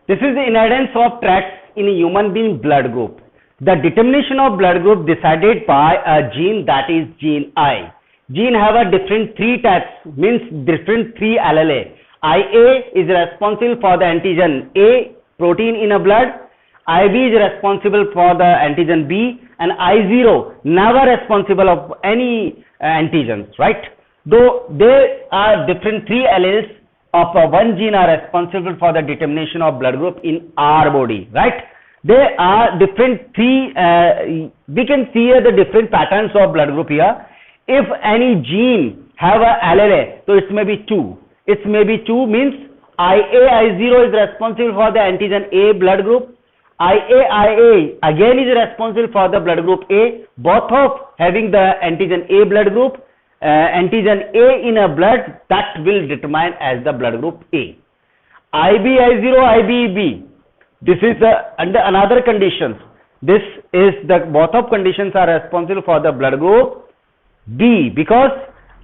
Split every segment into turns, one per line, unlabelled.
This is the inheritance of traits in a human being blood group. The determination of blood group decided by a gene, that is gene I. Gene have a different three types, means different three allele. IA is responsible for the antigen A protein in a blood. IB is responsible for the antigen B, and I0 never responsible of any antigens, right? Though there are different three alleles of one gene are responsible for the determination of blood group in our body, right? There are different three, we can see here the different patterns of blood group here. If any gene have a allele, so it may be 2. It may be 2 means IA0 is responsible for the antigen A blood group. IA again is responsible for the blood group A, both of having the antigen A blood group. Antigen A in a blood, that will determine as the blood group A. IB0, IBB, this is under another conditions. This is the both of conditions are responsible for the blood group B, because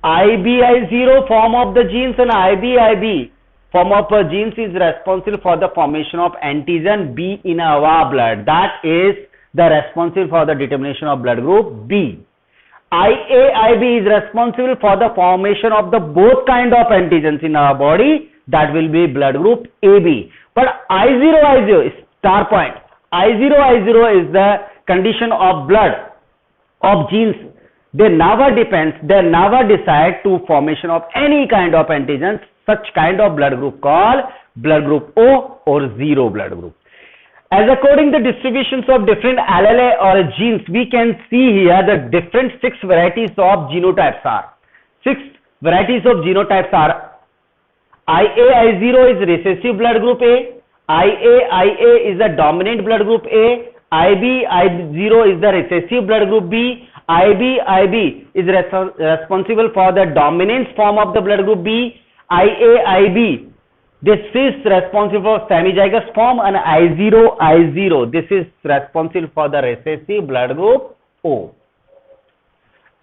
IBI0 form of the genes and IBIB form of genes is responsible for the formation of antigen B in our blood. That is the responsible for the determination of blood group B. IAIB is responsible for the formation of the both kind of antigens in our body, that will be blood group AB. But I0 is star point. I0 is the condition of blood of genes. They never decide to formation of any kind of antigens. Such kind of blood group called blood group O or 0 blood group. As according the distributions of different allele or genes, we can see here the different 6 varieties of genotypes are. 6 varieties of genotypes are IA0 is recessive blood group A, IA is the dominant blood group A, IB0 is the recessive blood group B, IB is responsible for the dominant form of the blood group B, IAIB, this is responsible for semizygous form, and I0, this is responsible for the recessive blood group O.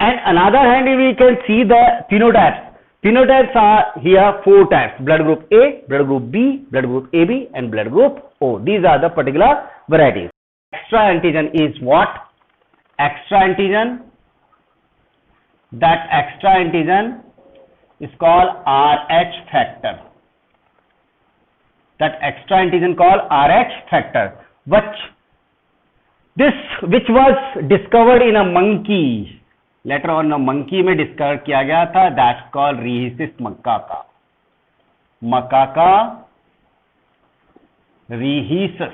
And another hand, we can see the phenotypes. Phenotypes are here 4 types: blood group A, blood group B, blood group AB, and blood group O. These are the particular varieties. Extra antigen is what? Extra antigen. That extra antigen is called RH factor. That extra antigen called RH factor, which was discovered in a monkey. Later on a monkey में discover किया गया था. That's called rhesus macaca. Macaca rhesus.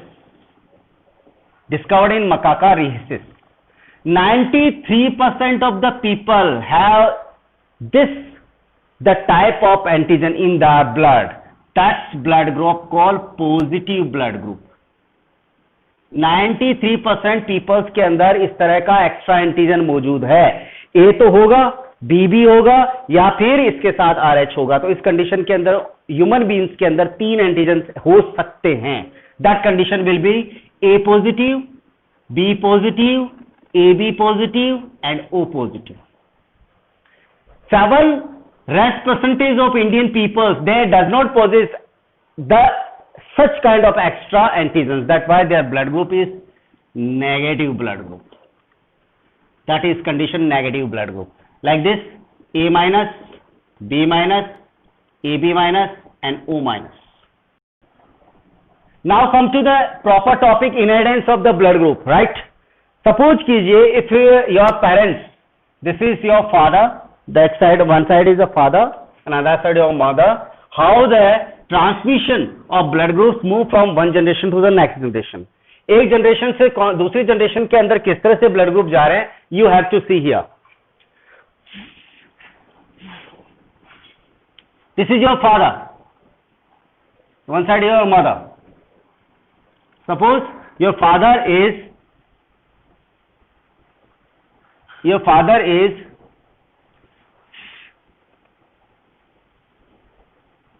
Discovered in Macaca rhesus. 93% of the people have the type of antigen in their blood. That's blood group called positive blood group. 93% peoples के अंदर इस तरह का extra antigen मौजूद है. ए तो होगा, B भी होगा, या फिर इसके साथ RH होगा. तो इस कंडीशन के अंदर ह्यूमन बीइंग्स के अंदर 3 एंटीजन हो सकते हैं. That condition will be A positive, B positive, AB positive, and O positive. 7 rest percentage of Indian peoples, they does not possess such kind of extra antigens. That's why their blood group is negative blood group. That is condition negative blood group. Like this, A minus, B minus, AB minus, and O minus. Now come to the proper topic, inheritance of the blood group, right? Suppose कीजिए, if your parents, this is your father, that side, one side is a father, another side your mother, how the transmission of blood groups move from one generation to the next generation. एक generation से दूसरी generation के अंदर किस तरह से blood group जा रहे हैं, you have to see here. This is your father, one side is your mother. Suppose your father is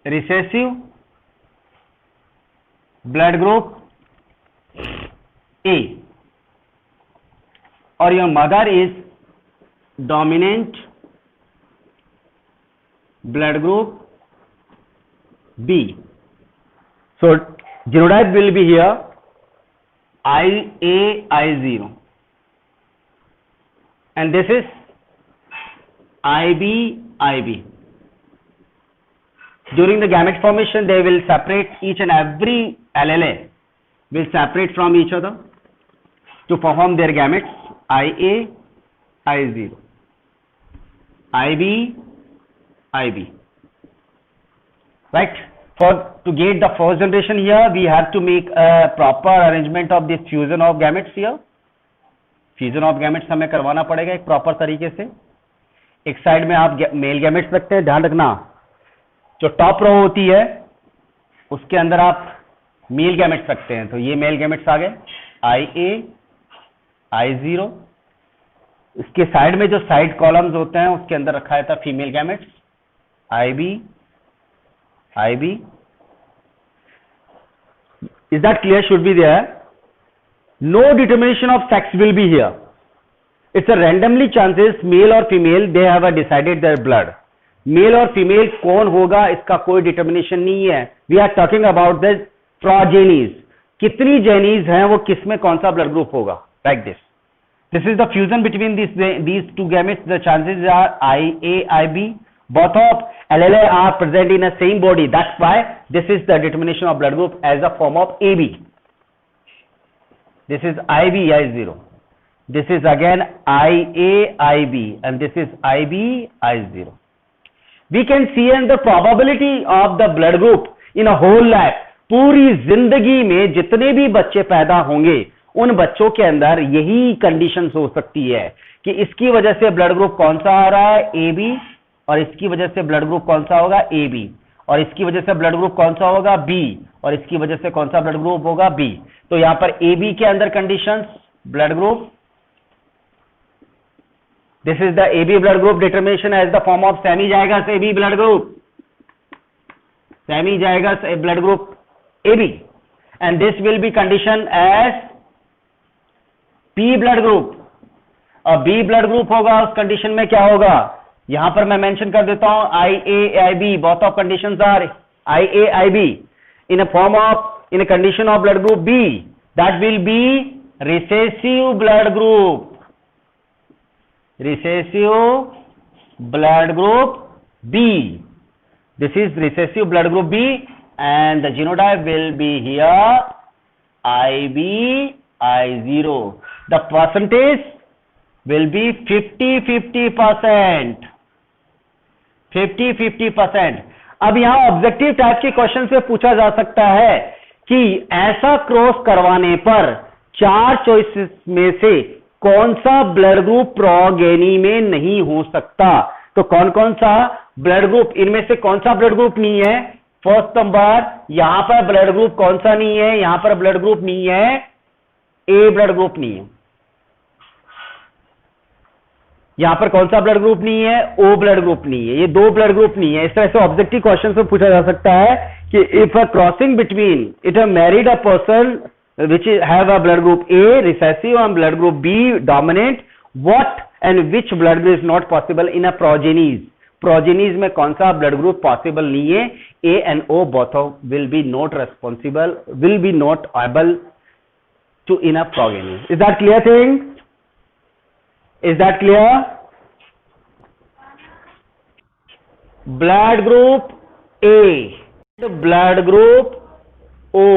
recessive blood group A, or your mother is dominant blood group B. So Genotype will be here IA, I0, and this is IB, IB. During the gamete formation, they will separate, each and every allele will separate from each other to form their gametes. IA, I0, IB, IB. Right? To get the first generation here, we have to make a proper arrangement of this fusion of gametes here. Fusion of gametes हमें करवाना पड़ेगा एक proper तरीके से. एक side में आप male gametes रखते हैं, ध्यान रखना जो टॉप रो होती है उसके अंदर आप मेल गैमेट्स रखते हैं. तो ये मेल गैमेट्स आ गए IA, I0. इसके साइड में जो साइड कॉलम्स होते हैं उसके अंदर रखा है था female gametes IB, IB. Is that clear? Should be there. No determination of sex will be here. It's a randomly chances, male or female, they have decided their blood. Male or female कौन होगा इसका कोई determination नहीं है. We are talking about the progenies. कितनी जेनीज हैं वो किसमें कौन सा ब्लड ग्रुप होगा. Like this. This is the fusion between these two gametes. The chances are IA, IB. Both of allele are present in the same body. That's why this is the determination of blood group as a form of AB. This is IB, I0. This is again IA, IB, and this is IB, I0. We can see and the probability of the blood group in a whole life. पूरी जिंदगी में जितने भी बच्चे पैदा होंगे उन बच्चों के अंदर यही कंडीशंस हो सकती है कि इसकी वजह से ब्लड ग्रुप कौन सा आ रहा है AB, और इसकी वजह से ब्लड ग्रुप कौन सा होगा AB, और इसकी वजह से ब्लड ग्रुप कौन सा होगा B, और इसकी वजह से कौन सा ब्लड ग्रुप होगा B. तो यहां पर AB के अंदर conditions blood group, this is the AB blood group determination as the form of semi-zygous AB blood group, semi-zygous blood group AB, and this will be conditioned as P blood group. और B blood group होगा उस condition में क्या होगा, यहां पर मैं mention कर देता हूं IA, IB. both of conditions are IA, IB in a form of, in a condition of blood group B, that will be recessive blood group. Recessive blood group B. This is recessive blood group B, and the genotype will be here IB, I0. The percentage will be 50-50%. 50-50%. अब यहां objective type के question से पूछा जा सकता है कि ऐसा क्रॉस करवाने पर 4 चॉइसेस में से कौन सा ब्लड ग्रुप प्रोगेनी में नहीं हो सकता. तो कौन कौन सा ब्लड ग्रुप, इनमें से कौन सा ब्लड ग्रुप नहीं है. फर्स्ट नंबर, यहां पर ब्लड ग्रुप कौन सा नहीं है, यहां पर ब्लड ग्रुप नहीं है, ए ब्लड ग्रुप नहीं है. यहां पर कौन सा ब्लड ग्रुप नहीं है, ओ ब्लड ग्रुप नहीं है. ये 2 ब्लड ग्रुप नहीं है. इस तरह से ऑब्जेक्टिव क्वेश्चन से पूछा जा सकता है कि if a crossing between, it a married a person which have a blood group A recessive and blood group B dominant, what and which blood group is not possible in a progenies. Progenies में कौन सा blood group possible नहीं है. A and O both of will be not responsible, will be not able to in a progeny. Is that clear thing? Is that clear? Blood group A, blood group O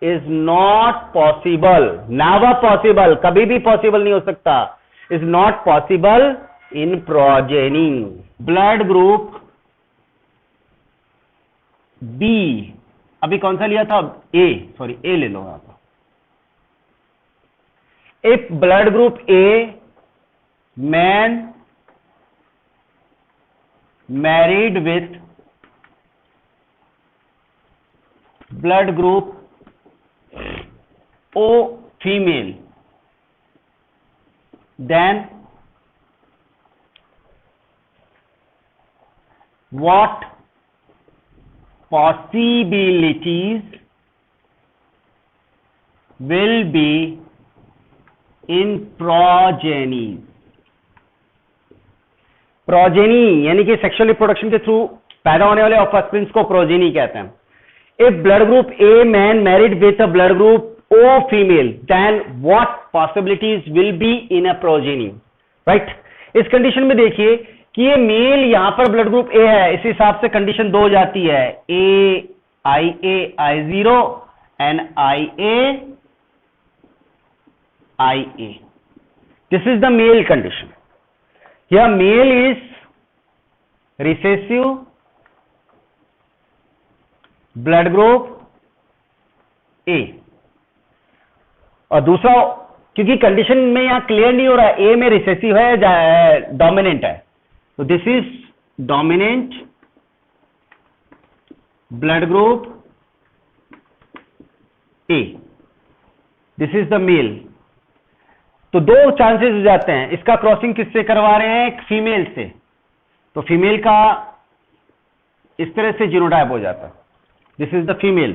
is not possible, never possible, कभी भी possible नहीं हो सकता, is not possible in progeny. Blood group B, अभी कौन सा लिया था, A, sorry A ले लो आप. If blood group A, man married with blood group O female, then what possibilities will be in progeny. Progeny यानी कि सेक्सुअल रिप्रोडक्शन के थ्रू पैदा होने वाले ऑफस्प्रिंग्स को प्रोजेनी कहते हैं. If blood group A man married with a blood group O female, then what possibilities will be in a progeny? Right? इस कंडीशन में देखिए कि ये मेल यहां पर ब्लड ग्रुप ए है, इस हिसाब से कंडीशन 2 हो जाती है, A I A I zero and I A. This is the male condition. Here male is recessive blood group A. और दूसरा, क्योंकि कंडीशन में यहां क्लियर नहीं हो रहा है ए में रिसेसिव है या डोमिनेंट है, तो this is dominant blood group A, this is the male. तो 2 चांसेस हो जाते हैं. इसका क्रॉसिंग किससे करवा रहे हैं? फीमेल से. तो फीमेल का इस तरह से जीनोटाइप हो जाता है. This is the female,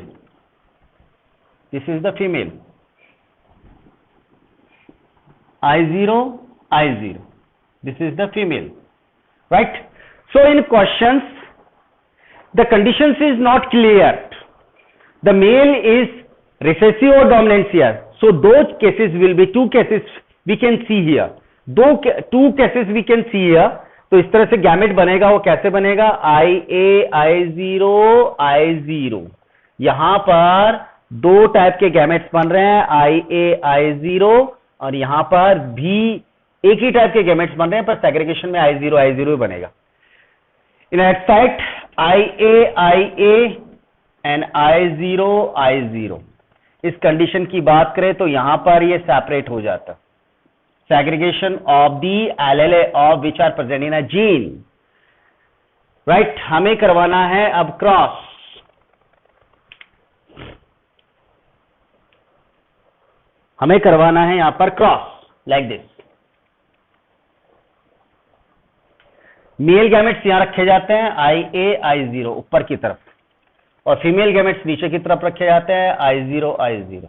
this is the female, I0, I0. This is the female, right? So in questions, the conditions is not clear. The male is recessive or dominant here. So those cases will be 2 cases we can see here. 2 cases we can see here. तो इस तरह से gamete बनेगा. वो कैसे बनेगा? IA, I0, I0. यहां पर 2 टाइप के गैमेट्स बन रहे हैं, IA, I0, और यहां पर भी एक ही टाइप के गैमेट्स बन रहे हैं, पर सेग्रीगेशन में I0, I0 बनेगा. In eight site IA, IA and I0, I0. इस कंडीशन की बात करें तो यहां पर ये सेपरेट हो जाता. Segregation of the allele of which are present in a gene, right. हमें करवाना है अब क्रॉस. हमें करवाना है यहां पर cross like this. Male gametes यहां रखे जाते हैं IA, I0 ऊपर की तरफ, और फीमेल गैमेट्स नीचे की तरफ रखे जाते हैं I0, I0.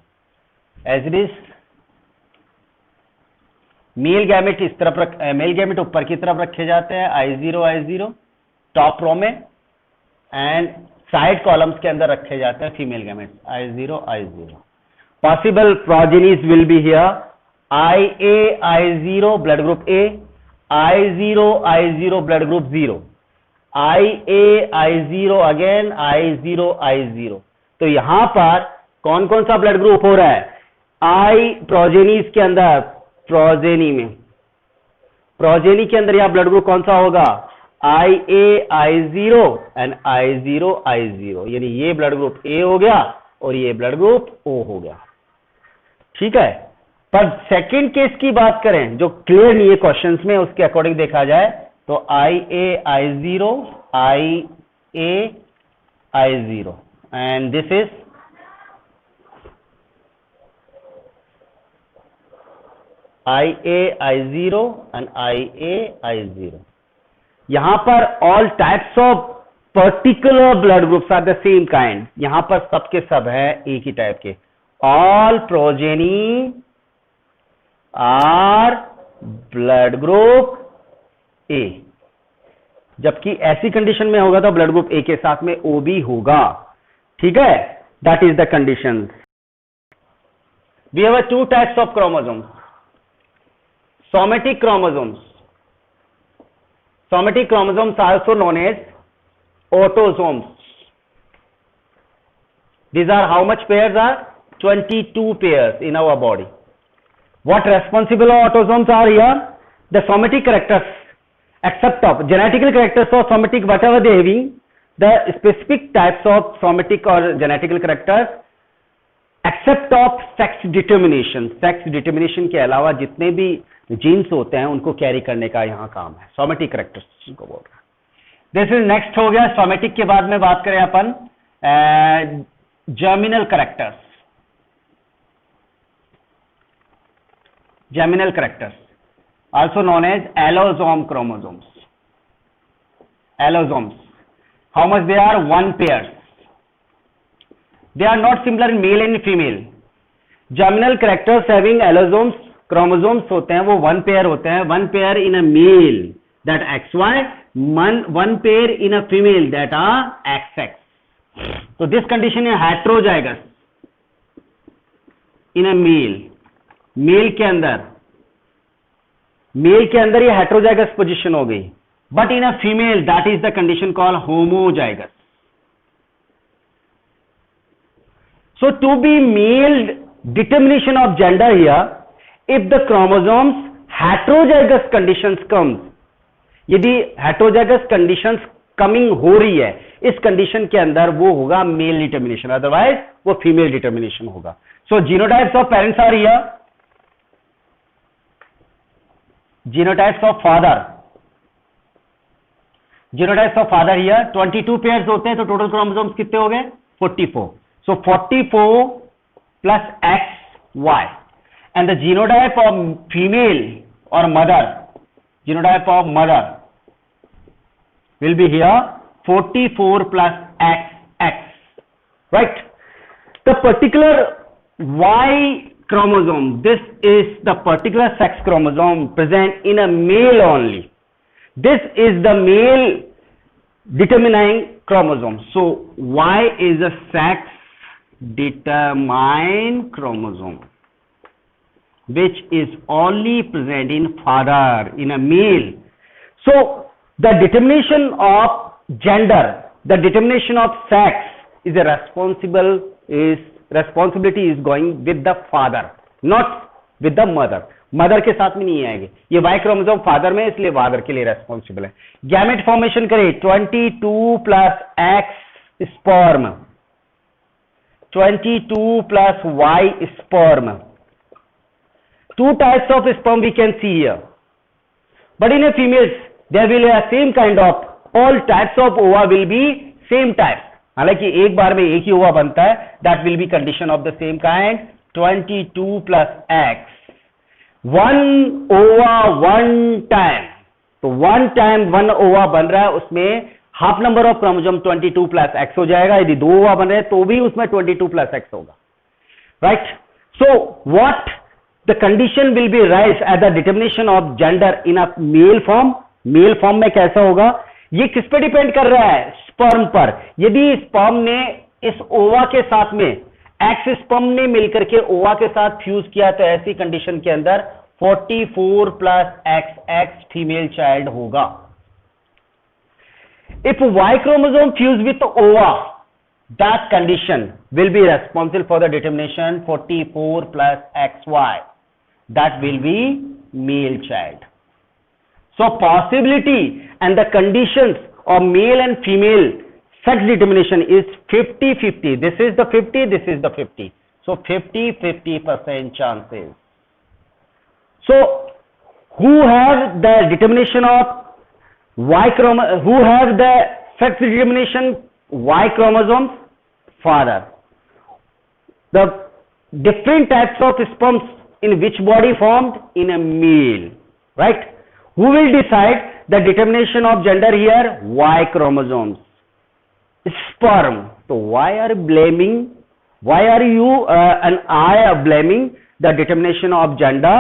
As it is, male gamete इस तरफ मेल गैमेट ऊपर की तरफ रखे जाते हैं I0, I0 टॉप रो में, एंड साइड कॉलम्स के अंदर रखे जाते हैं female gametes I0, I0. Possible progenies will be here IA, I0 blood group A, I0, I0 blood group 0, IA, I0 again I0, I0. तो यहां पर कौन कौन सा ब्लड ग्रुप हो रहा है? I प्रोजेनीज के अंदर, प्रोजेनी के अंदर यहां ब्लड ग्रुप कौन सा होगा? IA, I0 and I0, I0. यानी ये ब्लड ग्रुप A हो गया और ये ब्लड ग्रुप O हो गया. ठीक है. पर सेकंड केस की बात करें जो क्लियर नहीं है क्वेश्चंस में, उसके अकॉर्डिंग देखा जाए तो IA, I0, IA, I0 and this is IA, I0 and IA, I0. यहां पर all types of particular blood groups are the same kind. यहां पर सबके सब है एक ही टाइप के. All progeny are blood group A. जबकि ऐसी कंडीशन में होगा तो ब्लड ग्रुप ए के साथ में ओ भी होगा. ठीक है. That is the condition. We have 2 types of chromosomes. Somatic chromosomes. Somatic chromosomes are also known as autosomes. These are how much pairs are? 22 pairs in our body. What responsible autosomes are here? The somatic characters, except of genetical characters of somatic, whatever they having, the specific types of somatic or genetical characters, except of sex determination. Sex determination के अलावा जितने भी jeans होते हैं उनको carry करने का यहां काम है. सोमेटिक कैरेक्टर्स को बोल रहा है. दिस इज नेक्स्ट हो गया. सोमेटिक के बाद में बात करें अपन germinal characters. Germinal characters also known as allosome chromosomes. Allosomes, how much they are? 1 pair. They are not similar in male and female. Germinal characters having allosomes chromosomes होते हैं वो 1 पेयर होते हैं. 1 pair in a male that XY, one pair in a female that are XX. तो this condition है heterozygous in a mail के अंदर ये हेट्रोजाइगस पोजीशन हो गई, but in a female that is the condition called homozygous. So to be male determination of gender here, if the chromosomes heterozygous conditions comes, यदि heterozygous conditions coming हो रही है इस कंडीशन के अंदर, वो होगा मेल डिटर्मिनेशन, अदरवाइज वो फीमेल डिटर्मिनेशन होगा. So genotypes of parents are here, genotypes of father here 22 pairs होते हैं, तो टोटल क्रोमोसोम्स कितने हो गए 44. So 44 plus XY, and the genotype of female or mother, genotype of mother will be here 44 plus XX, right? The particular Y chromosome, this is the particular sex chromosome present in a male only. This is the male determining chromosome. So Y is a sex determined chromosome which is only present in father, in a male. So the determination of gender, the determination of sex is a responsibility is going with the father, not with the mother. Mother के साथ में नहीं आएंगे, ये Y chromosome father में, इसलिए father के लिए रेस्पॉन्सिबल है. गैमेट फॉर्मेशन करें 22 plus x sperm, 22 plus Y sperm. Two types of sperm we can see here. But in a females, there will be a same kind of, all types of ova will be same types. हालांकि एक बार में एक ही ओवा बनता है, that will be condition of the same kind. 22 plus X. One ova one time. तो one time one ova बन रहा है, उसमें half number of chromosome 22 plus x हो जाएगा. यदि दो ओवा बन रहे हैं तो भी उसमें 22 प्लस एक्स होगा, right. So what the condition will be rise at the determination of gender in a male form. Male form में कैसा होगा, ये किस पे डिपेंड कर रहा है, स्पर्म पर. यदि स्पर्म ने इस ओवा के साथ में, एक्स स्पर्म ने मिलकर के ओवा के साथ फ्यूज किया, तो ऐसी कंडीशन के अंदर 44 plus x x female child होगा. If Y chromosome fuse with ova, that condition will be responsible for the determination 44 plus XY. That will be male child. So possibility and the conditions of male and female sex determination is 50-50. This is the 50, this is the 50. So 50-50% chances. So who have the determination of Y chromosome, who have the sex determination Y chromosomes? Father. The different types of sperms in which body formed? In a male, right? Who will decide the determination of gender here? Y chromosomes. Sperm. So why are blaming? Why are you and I are blaming the determination of gender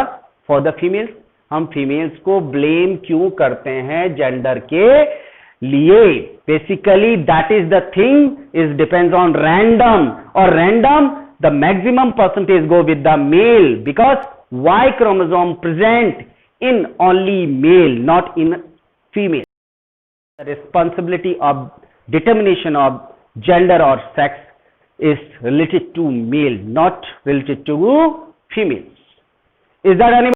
for the females? हम females को blame क्यों करते हैं gender के लिए? Basically that is the thing is depends on random, और random the maximum percentage go with the male because Y chromosome present in only male not in female. Responsibility of determination of gender or sex is related to male, not related to females. Is that any